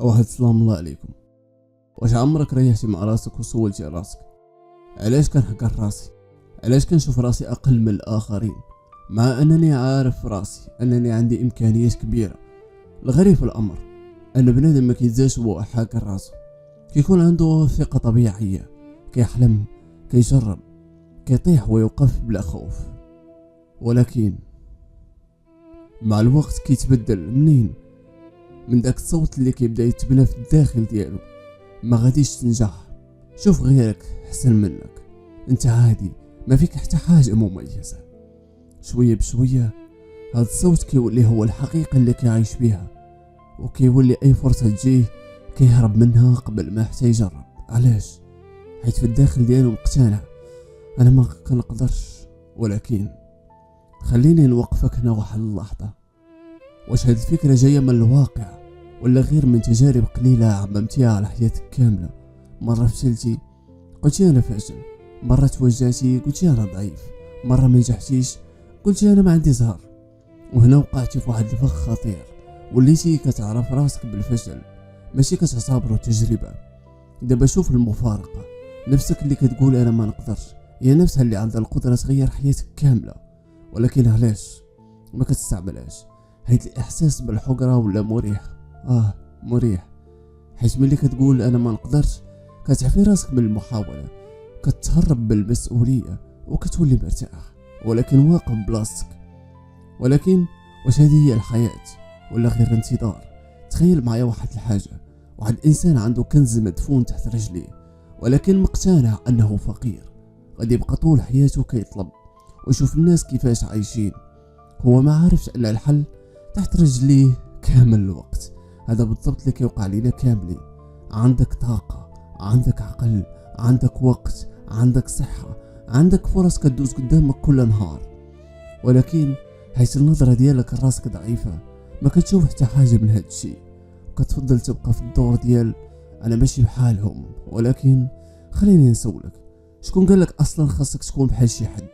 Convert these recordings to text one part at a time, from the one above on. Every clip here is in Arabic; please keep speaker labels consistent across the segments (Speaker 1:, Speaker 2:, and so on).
Speaker 1: واحد السلام الله عليكم. واش عمرك ريحتي مع راسك وسولتي راسك علاش كنحقر راسي؟ علاش كنشوف راسي اقل من الاخرين مع انني عارف راسي انني عندي امكانيات كبيره؟ الغريب في الامر ان بنادم ما كيتزادش هو حاكر راسو، كيكون عنده ثقه طبيعيه، كيحلم، كيجرب، كيطيح ويوقف بلا خوف. ولكن مع الوقت كيتبدل من داك الصوت اللي كيبدا يتبنى في الداخل ديالو. ما غاديش تنجح، شوف غيرك حسن منك، انت عادي، ما فيك حتى حاجه مميزه. شويه بشويه هاد الصوت كيولي هو الحقيقه اللي كيعيش بها، وكيولي اي فرصه تجيه كيهرب منها قبل ما حتى يجرب. علاش؟ حيت في الداخل ديالو مقتنع انا ما كنقدرش. ولكن خليني نوقفك هنا واحد اللحظه، واش هاد الفكره جايه من الواقع ولا غير من تجارب قليله عممتيها على حياتك كامله؟ مره فشلتي قلتي انا فاشل، مره توجعتي قلتي انا ضعيف، مره ما نجحتيش قلتي انا ما عندي زهر. وهنا وقعتي في واحد الفخ خطير، وليتي كتعرف راسك بالفشل ماشي كتعتبره تجربه. دابا شوف المفارقه، نفسك اللي كتقول انا ما نقدرش هي نفسها اللي عندها القدره تغير حياتك كامله. ولكن علاش ما كتستعملهاش؟ حيت الاحساس بالحقره ولا مريح، مريح. حيت ملي كتقول انا ما نقدرش كتعفي راسك من المحاوله، كتهرب بالمسؤوليه وكتولي مرتاح ولكن واقف بلاصتك. ولكن واش هذه هي الحياه ولا غير انتظار؟ تخيل معايا واحد الحاجه، واحد الانسان عنده كنز مدفون تحت رجليه ولكن مقتنع انه فقير، غادي يبقى طول حياته كيطلب ويشوف الناس كيفاش عايشين، هو ما عارفش ان الحل تحت رجليه كامل الوقت. هذا بالضبط اللي كيوقع لينا كاملين. عندك طاقه، عندك عقل، عندك وقت، عندك صحه، عندك فرص كتدوز قدامك كل نهار، ولكن حيت النظره ديالك لراسك ضعيفه ما كتشوف حتى حاجه من هاد الشيء، وكتفضل تبقى في الدور ديال انا ماشي بحالهم. ولكن خليني نسولك، شكون قالك اصلا خاصك تكون بحال شي حد؟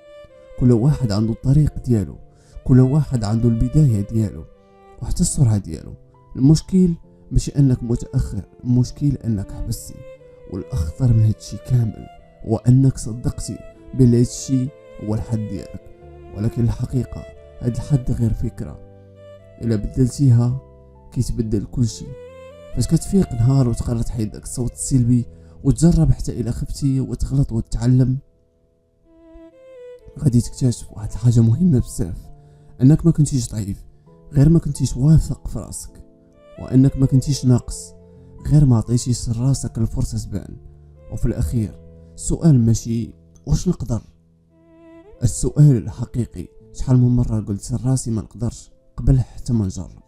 Speaker 1: كل واحد عنده الطريق ديالو، كل واحد عنده البدايه ديالو وحتى السرعه ديالو. المشكل ماشي انك متاخر، المشكل انك حبستي، والاخطر من هادشي كامل هو انك صدقتي بلي هادشي هو الحد ديالك. ولكن الحقيقه هاد الحد غير فكره، الا بدلتيها كيتبدل كل شيء. فاش كتفيق نهار وتقرر تحيد داك الصوت السلبي وتجرب حتى الا خفتي وتغلط وتتعلم، غادي تكتشف واحد الحاجه مهمه بزاف، انك ما كنتيش ضعيف، غير ما كنتيش واثق في راسك، وانك ما كنتيش ناقص، غير ما عطيتيش راسك الفرصه تبان. وفي الاخير السؤال ماشي واش نقدر، السؤال الحقيقي شحال من مره قلت لراسي ما نقدرش قبل حتى ما نجرب.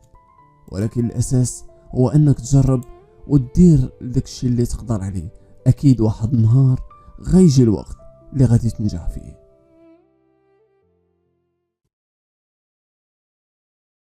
Speaker 1: ولكن الاساس هو انك تجرب ودير داكشي اللي تقدر عليه. اكيد واحد النهار غيجي الوقت اللي غادي تنجح فيه.